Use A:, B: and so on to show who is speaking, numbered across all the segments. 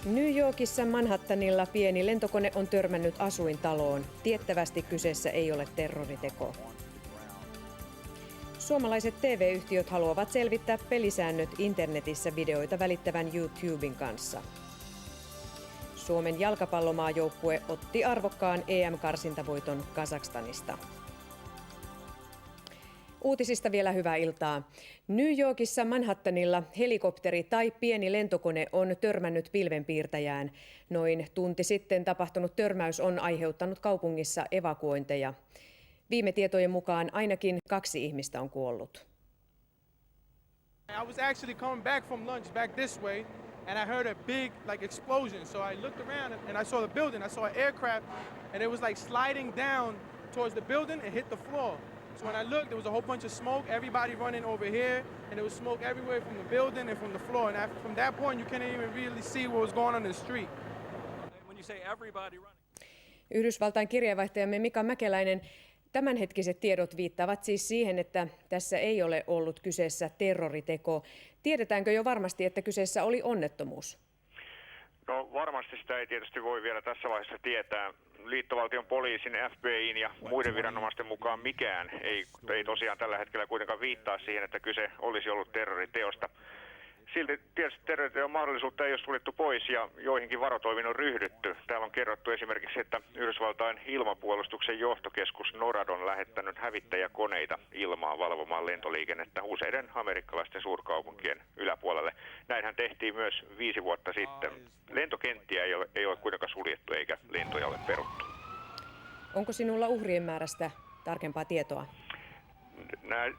A: New Yorkissa Manhattanilla pieni lentokone on törmännyt asuintaloon. Tiettävästi kyseessä ei ole terroriteko. Suomalaiset TV-yhtiöt haluavat selvittää pelisäännöt internetissä videoita välittävän YouTuben kanssa. Suomen jalkapallomaajoukkue otti arvokkaan EM-karsintavoiton Kazakstanista. Uutisista vielä hyvää iltaa. New Yorkissa Manhattanilla helikopteri tai pieni lentokone on törmännyt pilvenpiirtäjään. Noin tunti sitten tapahtunut törmäys on aiheuttanut kaupungissa evakuointeja. Viime tietojen mukaan ainakin 2 ihmistä on kuollut.
B: I was actually coming back from lunch back this way and I heard a big explosion. So I looked around and I saw the building. I saw an aircraft and it was sliding down towards the building and hit the floor. So when I looked, there was a whole bunch of smoke, everybody running over here, and there was smoke everywhere from the building and from the floor. And from that point, you can't even really see what was going on in the street.
C: When you say everybody running.
A: Yhdysvaltain kirjeenvaihtajamme Mika Mäkeläinen, tämänhetkiset tiedot viittaavat siis siihen, että tässä ei ole ollut kyseessä terroriteko. Tiedetäänkö jo varmasti, että kyseessä oli onnettomuus?
D: No varmasti sitä ei tietysti voi vielä tässä vaiheessa tietää. Liittovaltion poliisin, FBI:n ja muiden viranomaisten mukaan mikään ei tosiaan tällä hetkellä kuitenkaan viittaa siihen, että kyse olisi ollut terroriteosta. Silti tietysti terroriteon mahdollisuutta ei ole suljettu pois ja joihinkin varotoimiin on ryhdytty. Täällä on kerrottu esimerkiksi, että Yhdysvaltain ilmapuolustuksen johtokeskus NORAD on lähettänyt hävittäjäkoneita ilmaan valvomaan lentoliikennettä useiden amerikkalaisten suurkaupunkien yläpuolelle. Näinhän tehtiin myös 5 vuotta sitten. Lentokenttiä ei ole kuitenkaan suljettu eikä lentoja ole peruttu.
A: Onko sinulla uhrien määrästä tarkempaa tietoa?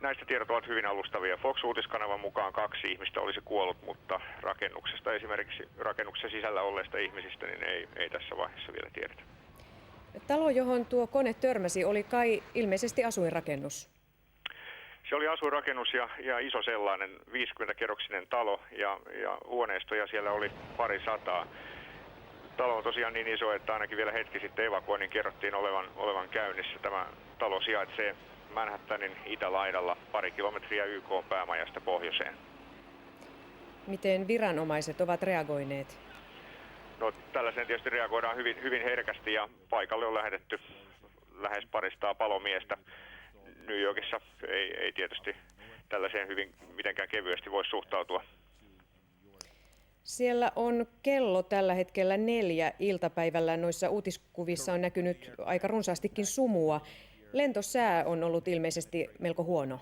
D: Näistä tiedot ovat hyvin alustavia. Fox-uutiskanavan mukaan 2 ihmistä olisi kuollut, mutta rakennuksesta esimerkiksi rakennuksen sisällä olleista ihmisistä niin ei tässä vaiheessa vielä tiedetä.
A: Talo, johon tuo kone törmäsi, oli kai ilmeisesti asuinrakennus?
D: Se oli asuinrakennus ja iso sellainen, 50-kerroksinen talo ja huoneistoja siellä oli 200. Talo on tosiaan niin iso, että ainakin vielä hetki sitten evakuoinnin kerrottiin olevan käynnissä. Tämä talo sijaitsee Manhattanin itälaidalla 2 kilometriä YK:n päämajasta pohjoiseen.
A: Miten viranomaiset ovat reagoineet?
D: No tällaiseen tietysti reagoidaan hyvin herkästi ja paikalle on lähetetty lähes 200 palomiestä. New Yorkissa ei tietysti tällaiseen hyvin mitenkään kevyesti voi suhtautua.
A: Siellä on kello tällä hetkellä 4 iltapäivällä. Noissa uutiskuvissa on näkynyt aika runsaastikin sumua. Lentosää on ollut ilmeisesti melko huono.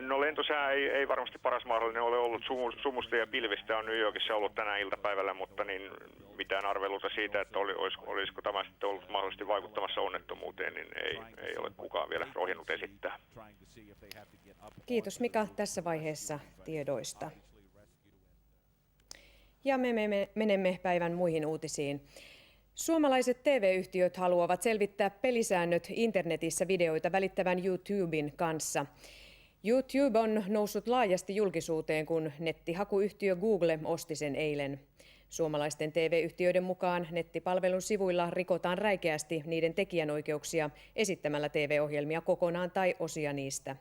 D: No lentosää ei varmasti paras mahdollinen ole ollut. Sumusta ja pilvistä on New Yorkissa ollut tänään iltapäivällä, mutta niin mitään arveluta siitä, että olisiko tämä sitten ollut mahdollisesti vaikuttamassa onnettomuuteen, niin ei ole kukaan vielä rohjennut esittää.
A: Kiitos Mika tässä vaiheessa tiedoista. Ja me menemme päivän muihin uutisiin. Suomalaiset TV-yhtiöt haluavat selvittää pelisäännöt internetissä videoita välittävän YouTuben kanssa. YouTube on noussut laajasti julkisuuteen, kun nettihakuyhtiö Google osti sen eilen. Suomalaisten TV-yhtiöiden mukaan nettipalvelun sivuilla rikotaan räikeästi niiden tekijänoikeuksia esittämällä TV-ohjelmia kokonaan tai osia niistä.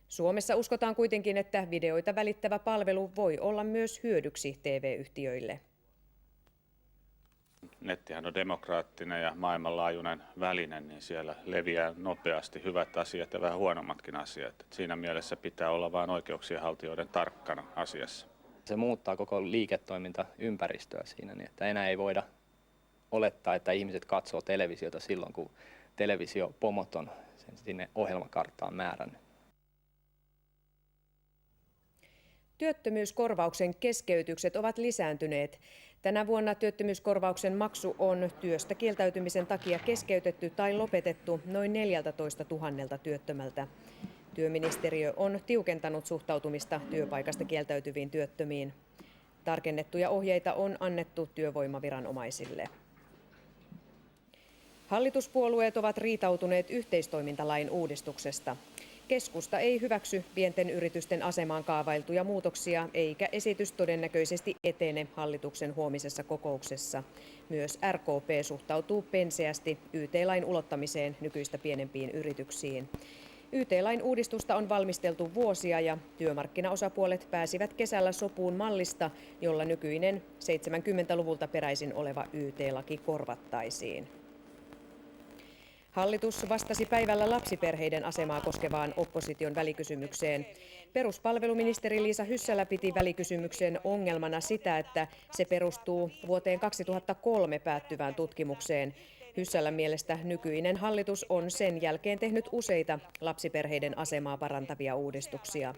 A: Suomessa uskotaan kuitenkin, että videoita välittävä palvelu voi olla myös hyödyksi TV-yhtiöille.
E: Nettihän on demokraattinen ja maailmanlaajuinen väline, niin siellä leviää nopeasti hyvät asiat ja vähän huonommatkin asiat. Siinä mielessä pitää olla vain oikeuksien haltijoiden tarkkana asiassa.
F: Se muuttaa koko liiketoimintaympäristöä siinä, niin että enää ei voida olettaa, että ihmiset katsoo televisiota silloin, kun televisiopomot on sen sinne ohjelmakarttaan määrännyt.
A: Työttömyyskorvauksen keskeytykset ovat lisääntyneet. Tänä vuonna työttömyyskorvauksen maksu on työstä kieltäytymisen takia keskeytetty tai lopetettu noin 14 000 työttömältä. Työministeriö on tiukentanut suhtautumista työpaikasta kieltäytyviin työttömiin. Tarkennettuja ohjeita on annettu työvoimaviranomaisille. Hallituspuolueet ovat riitautuneet yhteistoimintalain uudistuksesta. Keskusta ei hyväksy pienten yritysten asemaan kaavailtuja muutoksia, eikä esitys todennäköisesti etene hallituksen huomisessa kokouksessa. Myös RKP suhtautuu penseästi YT-lain ulottamiseen nykyistä pienempiin yrityksiin. YT-lain uudistusta on valmisteltu vuosia ja työmarkkinaosapuolet pääsivät kesällä sopuun mallista, jolla nykyinen 70-luvulta peräisin oleva YT-laki korvattaisiin. Hallitus vastasi päivällä lapsiperheiden asemaa koskevaan opposition välikysymykseen. Peruspalveluministeri Liisa Hyssälä piti välikysymyksen ongelmana sitä, että se perustuu vuoteen 2003 päättyvään tutkimukseen. Hyssälän mielestä nykyinen hallitus on sen jälkeen tehnyt useita lapsiperheiden asemaa parantavia uudistuksia.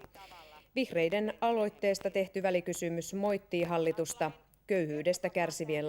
A: Vihreiden aloitteesta tehty välikysymys moittii hallitusta köyhyydestä kärsivien